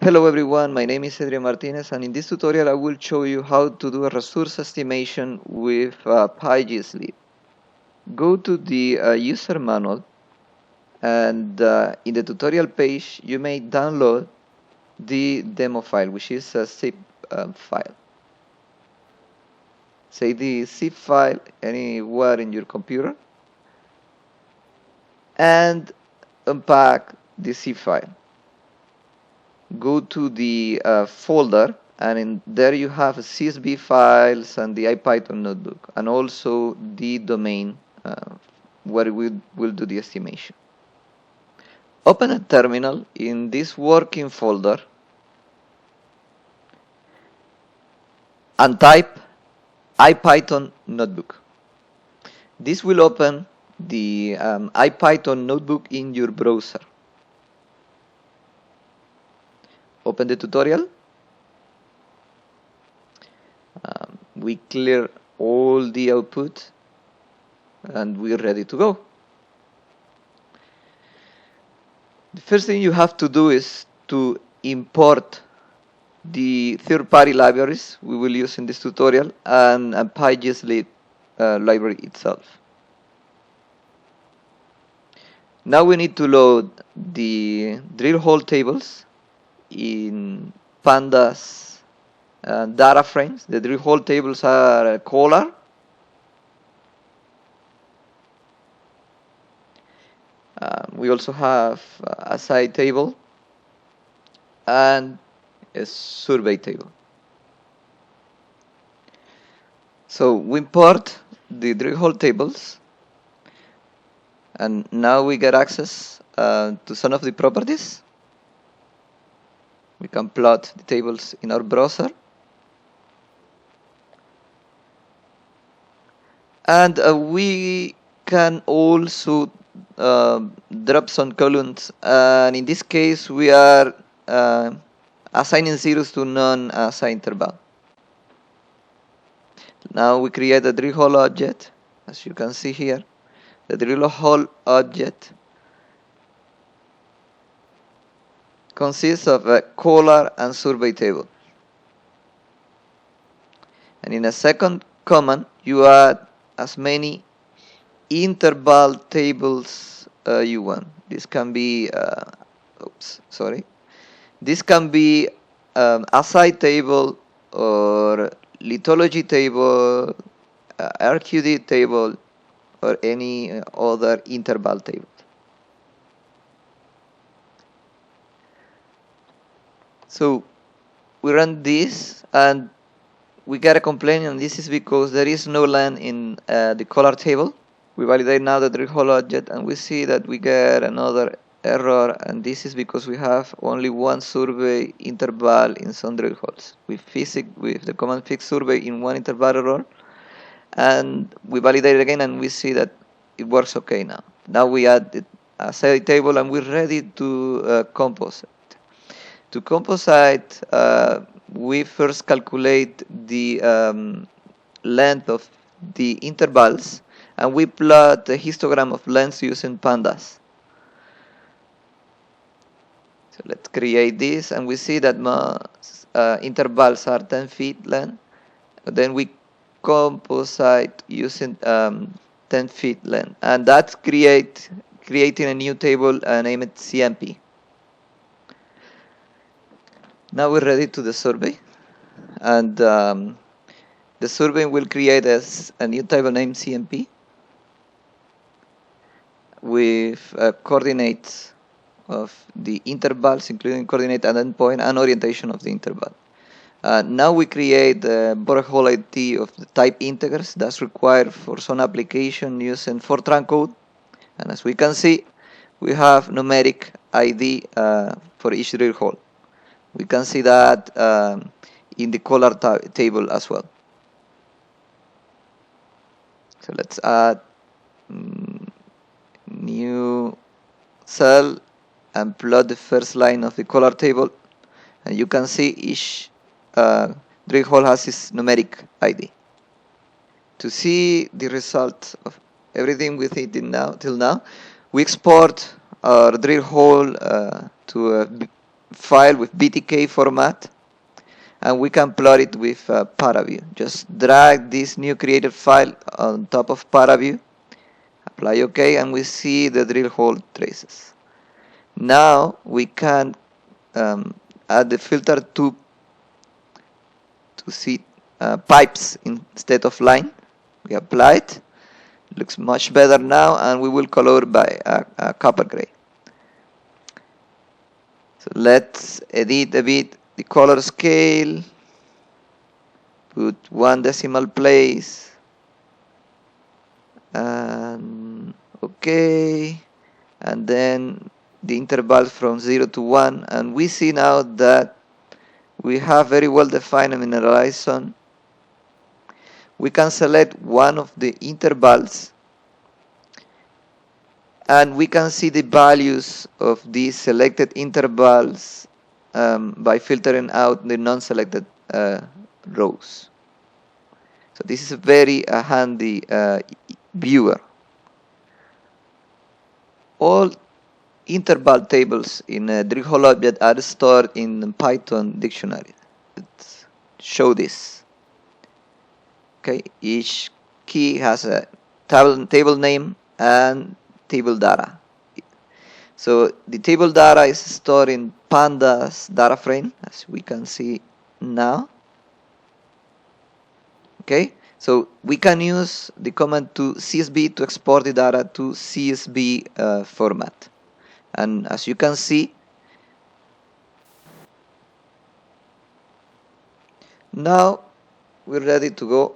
Hello everyone, my name is Adrian Martinez, and in this tutorial I will show you how to do a resource estimation with PyGSLIB. Go to the user manual, and in the tutorial page you may download the demo file, which is a zip file. Save the zip file anywhere in your computer and unpack the zip file. Go to the folder, and in there you have CSV files and the IPython notebook, and also the domain where we will do the estimation. Open a terminal in this working folder and type IPython notebook. This will open the IPython notebook in your browser. Open the tutorial. We clear all the output and we're ready to go. The first thing you have to do is to import the third-party libraries we will use in this tutorial and PyGSLIB library itself. Now we need to load the Drillhole tables in pandas data frames. The Drillhole tables are color, we also have a side table and a survey table. So we import the Drillhole tables, and now we get access to some of the properties. We can plot the tables in our browser, and we can also drop some columns, and in this case we are assigning zeros to non-assigned interval. Now we create a Drillhole object, as you can see here. The Drillhole object consists of a color and survey table, and in a second command you add as many interval tables you want. This can be this can be a side table or lithology table, RQD table, or any other interval table. So we run this and we get a complaint, and this is because there is no len in the color table. We validate now the Drillhole object and we see that we get another error, and this is because we have only one survey interval in some Drillholes. We fix it with the command fix survey in one interval error, and we validate it again and we see that it works okay now. Now we add a side table and we're ready to composite. To composite, we first calculate the length of the intervals, and we plot the histogram of lengths using pandas. So let's create this, and we see that most intervals are 10 feet length. Then we composite using 10 feet length, and that's creating a new table named CMP. Now we're ready to the survey, and the survey will create a new table named CMP with coordinates of the intervals, including coordinate and endpoint and orientation of the interval. Now we create the Drillhole ID of the type integers that's required for some application using Fortran code, and as we can see, we have numeric ID for each Drillhole. We can see that in the color table as well. So let's add new cell and plot the first line of the color table, and you can see each Drillhole has its numeric ID. To see the result of everything we did till now, we export our Drillhole to a file with BTK format, and we can plot it with ParaView. Just drag this new created file on top of ParaView, apply OK, and we see the drill hole traces. Now we can add the filter to see pipes instead of line. We apply it. Looks much better now, and we will color by a copper gray. So let's edit a bit the color scale, put 1 decimal place, and OK, and then the intervals from 0 to 1, and we see now that we have very well defined a mineralized zone. We can select one of the intervals, and we can see the values of these selected intervals by filtering out the non-selected rows. So this is a very handy viewer. All interval tables in a Drillhole object are stored in Python dictionary. Let's show this. Okay, each key has a table name and table data. So the table data is stored in pandas data frame, as we can see now. Okay, so we can use the command to CSV to export the data to CSV format. And as you can see, now we're ready to go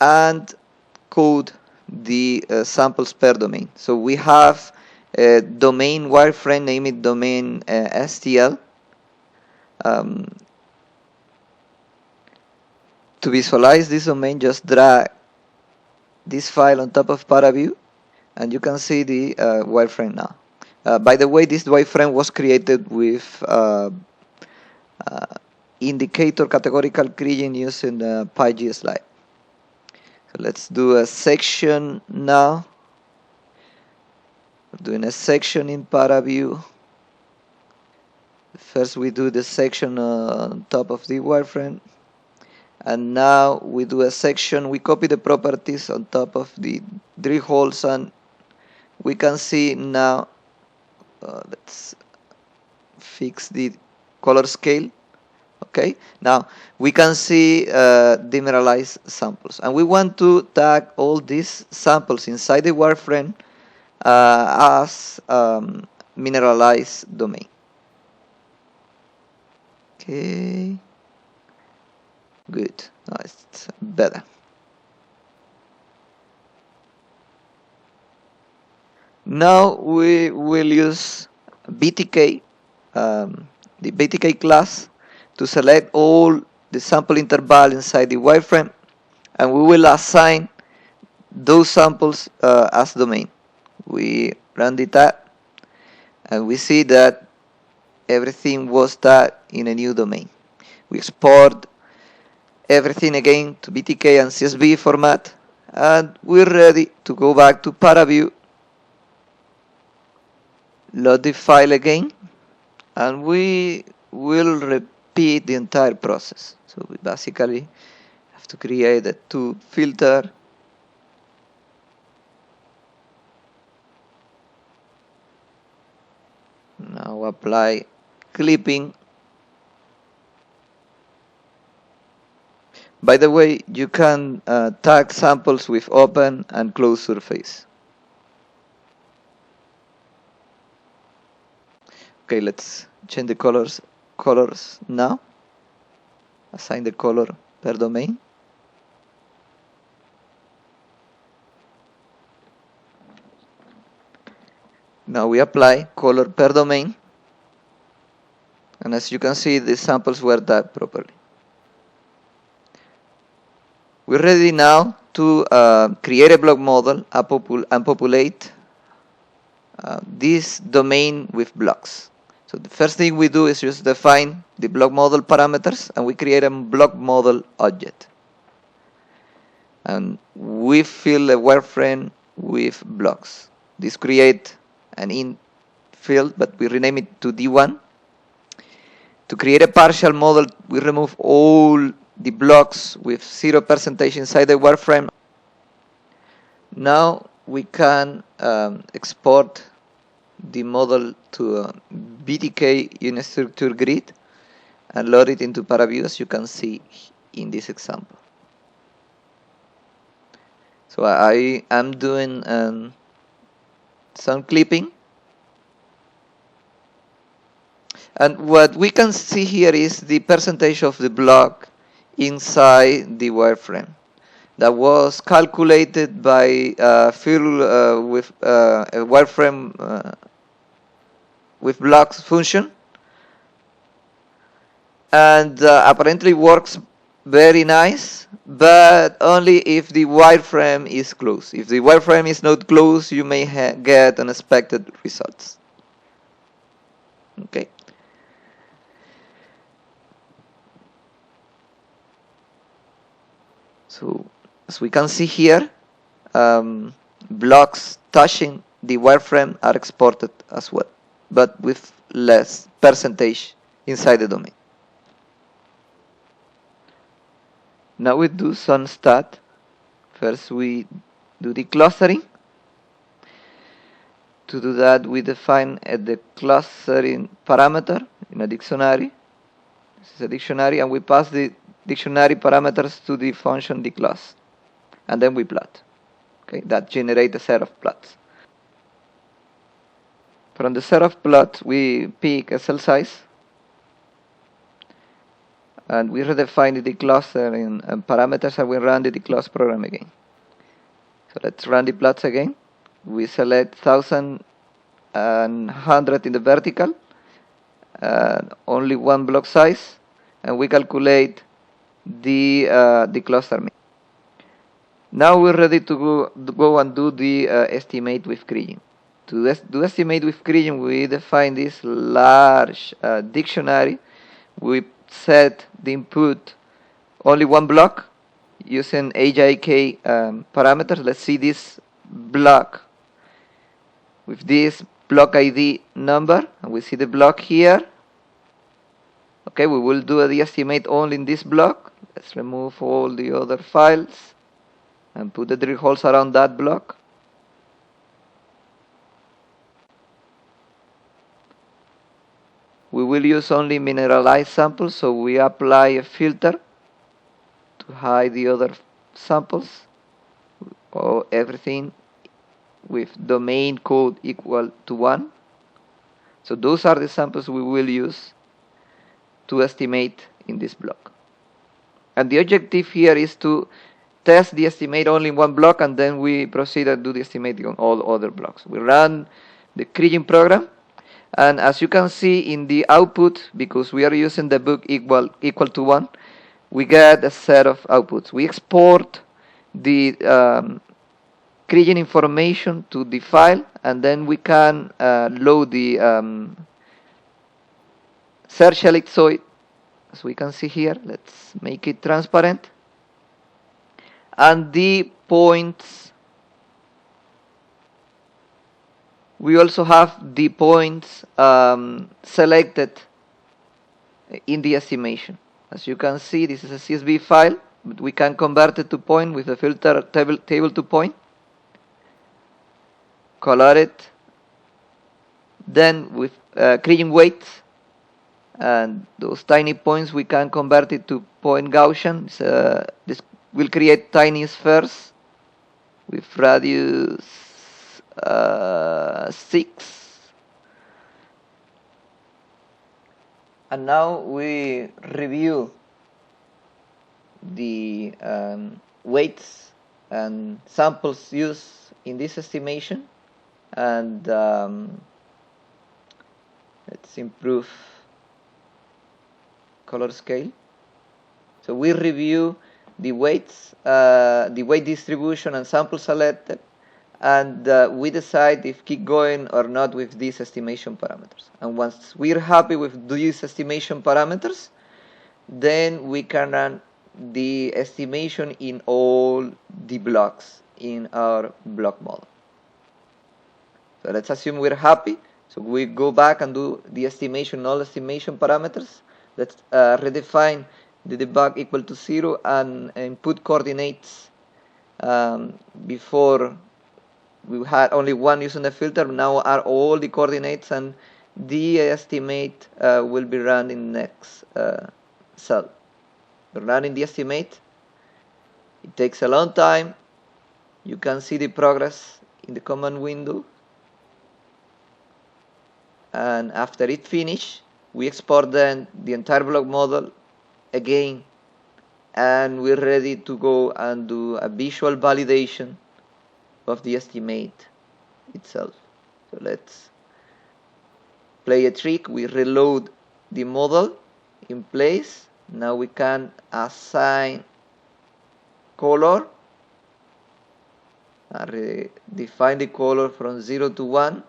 and code the samples per domain. So we have a domain wireframe, name it domain STL. To visualize this domain, just drag this file on top of ParaView, and you can see the wireframe now. By the way, this wireframe was created with indicator categorical kriging using PyGSLIB. So let's do a section now. We're doing a section in ParaView. First we do the section on top of the wireframe, and now we do a section. We copy the properties on top of the drill holes, and we can see now. Let's fix the color scale. Okay, now we can see demineralized samples, and we want to tag all these samples inside the wireframe as mineralized domain. Okay, good. Now it's better. Now we will use BTK, the BTK class, to select all the sample interval inside the wireframe, and we will assign those samples as domain. We run the tag, and we see that everything was tagged in a new domain. We export everything again to BTK and CSV format, and we're ready to go back to ParaView, load the file again, and we will repeat the entire process. So we basically have to create a tube filter, now apply clipping. By the way, you can tag samples with open and closed surface. Okay, let's change the colors now. Assign the color per domain. Now we apply color per domain, and as you can see, the samples were tagged properly. We're ready now to create a block model and populate this domain with blocks. So the first thing we do is just define the block model parameters, and we create a block model object. And we fill a wireframe with blocks. This creates an field, but we rename it to D1. To create a partial model, we remove all the blocks with 0% inside the wireframe. Now we can export the model to a BTK unit structure grid and load it into ParaView, as you can see in this example. So I am doing some clipping, and what we can see here is the percentage of the block inside the wireframe that was calculated by fill with a wireframe with blocks function, and apparently works very nice, but only if the wireframe is closed. If the wireframe is not closed, you may get unexpected results. Okay. So as we can see here, blocks touching the wireframe are exported as well, but with less percentage inside the domain. Now we do some stat. First we do the clustering. To do that, we define the clustering parameter in a dictionary. This is a dictionary, and we pass the dictionary parameters to the function dclass, and then we plot. Okay, that generates a set of plots. From the set of plots, we pick a cell size, and we redefine the declustering parameters, and we run the declust program again. So let's run the plots again. We select 1000 and 100 in the vertical, only one block size, and we calculate the cluster mean. Now we're ready to go and do the estimate with kriging. To do estimate with kriging, we define this large dictionary. We set the input only one block using HIK parameters. Let's see this block with this block ID number, and we see the block here. Okay, we will do the estimate only in this block. Let's remove all the other files and put the drill holes around that block. We will use only mineralized samples, so we apply a filter to hide the other samples, or everything with domain code equal to 1. So those are the samples we will use to estimate in this block. And the objective here is to test the estimate only in one block, and then we proceed and do the estimate on all other blocks. We run the kriging program, and as you can see in the output, because we are using the book equal to 1, we get a set of outputs. We export the kriging information to the file, and then we can load the search ellipsoid, as we can see here. Let's make it transparent. And the points, we also have the points selected in the estimation. As you can see, this is a CSV file, but we can convert it to point with the filter table to point, color it, then with kriging weights, and those tiny points we can convert it to point Gaussian. This will create tiny spheres with radius 6. And now we review the weights and samples used in this estimation, and let's improve color scale. So we review the weights, the weight distribution and sample selected, and we decide if keep going or not with these estimation parameters. And once we're happy with these estimation parameters, then we can run the estimation in all the blocks in our block model. So let's assume we're happy. So we go back and do the estimation, all estimation parameters. Let's redefine the debug equal to 0 and input coordinates. Before we had only one using the filter, now are all the coordinates, and the estimate will be run in next cell. We're running the estimate. It takes a long time. You can see the progress in the command window. And after it finishes, we export then the entire block model again, and we're ready to go and do a visual validation of the estimate itself. So let's play a trick. We reload the model in place. Now we can assign color and define the color from 0 to 1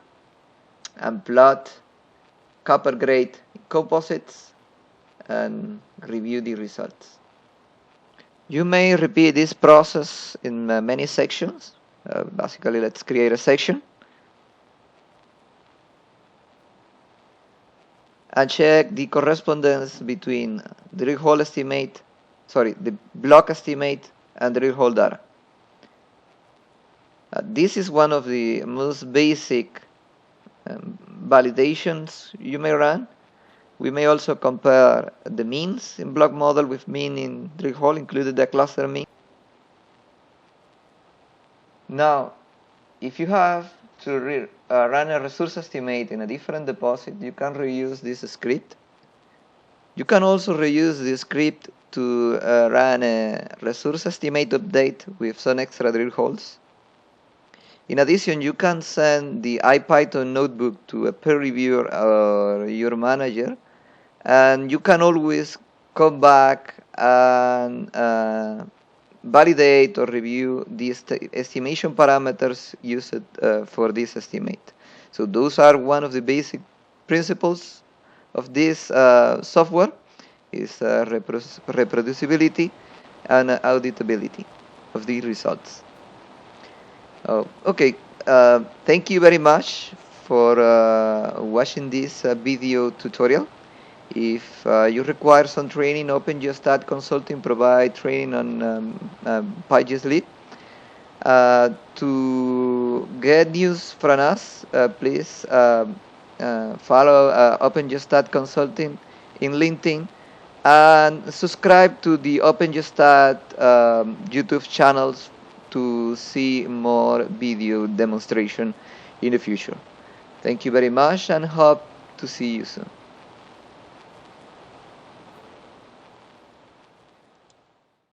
and plot copper grade composites and review the results. You may repeat this process in many sections. Basically, let's create a section and check the correspondence between the drill hole estimate, the block estimate and drill hole data. This is one of the most basic validations you may run. We may also compare the means in block model with mean in drill hole, included the cluster mean. Now, if you have to run a resource estimate in a different deposit, you can reuse this script. You can also reuse this script to run a resource estimate update with some extra drill holes. In addition, you can send the IPython notebook to a peer reviewer or your manager, and you can always come back and validate or review the estimation parameters used for this estimate. So those are one of the basic principles of this software, is reproducibility and auditability of the results. Okay, thank you very much for watching this video tutorial. If you require some training, OpenGeoStat Consulting provide training on PyGSLIB. To get news from us, please follow OpenGeoStat Consulting in LinkedIn and subscribe to the OpenGeoStat YouTube channels to see more video demonstration in the future. Thank you very much and hope to see you soon.